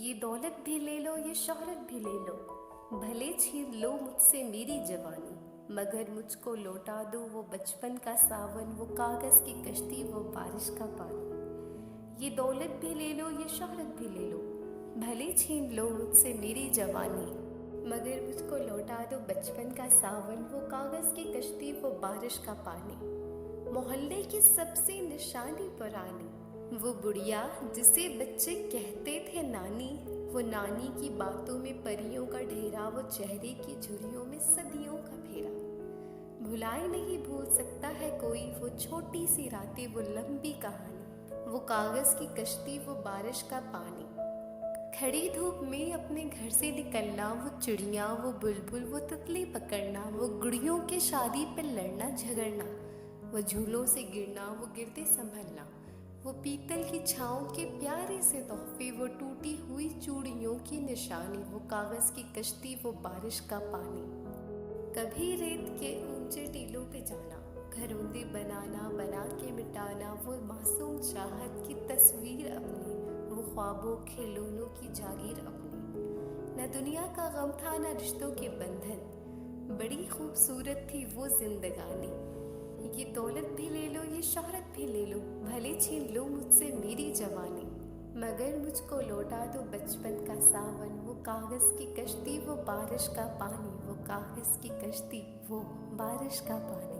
ये दौलत भी ले लो, ये शोहरत भी ले लो, भले छीन लो मुझसे मेरी जवानी, मगर मुझको लौटा दो वो बचपन का सावन, वो कागज़ की कश्ती, वो बारिश का पानी। ये दौलत भी ले लो, ये शोहरत भी ले लो, भले छीन लो मुझसे मेरी जवानी, मगर मुझको लौटा दो बचपन का सावन, वो कागज़ की कश्ती, वो बारिश का पानी। मोहल्ले की सबसे निशानी पुरानी, वो बुढ़िया जिसे बच्चे कहते थे नानी, वो नानी की बातों में परियों का ढेरा, वो चेहरे की झुर्रियों में सदियों का फेरा। भुलाए नहीं भूल सकता है कोई वो छोटी सी रातें, वो लंबी कहानी, वो कागज़ की कश्ती, वो बारिश का पानी। खड़ी धूप में अपने घर से निकलना, वो चिड़िया, वो बुलबुल, वो तितली पकड़ना, वो गुड़ियों के शादी पे लड़ना झगड़ना, वो झूलों से गिरना, वो गिरते संभलना, वो पीतल की छाँव के प्यारे से तोहफे, वो टूटी हुई चूड़ियों की निशानी, वो कागज़ की कश्ती, वो बारिश का पानी। कभी रेत के ऊंचे टीलों पे जाना, घरौंदे बनाना, बना के मिटाना, वो मासूम चाहत की तस्वीर अपनी, वो ख्वाबों खिलौनों की जागीर अपनी। न दुनिया का गम था न रिश्तों के बंधन, बड़ी खूबसूरत थी वो जिंदगानी। ये दौलत भी ले लो, ये शोहरत भी ले लो, भले छीन लो मुझसे मेरी जवानी, मगर मुझको लौटा दो बचपन का सावन, वो कागज़ की कश्ती, वो बारिश का पानी, वो कागज़ की कश्ती, वो बारिश का पानी।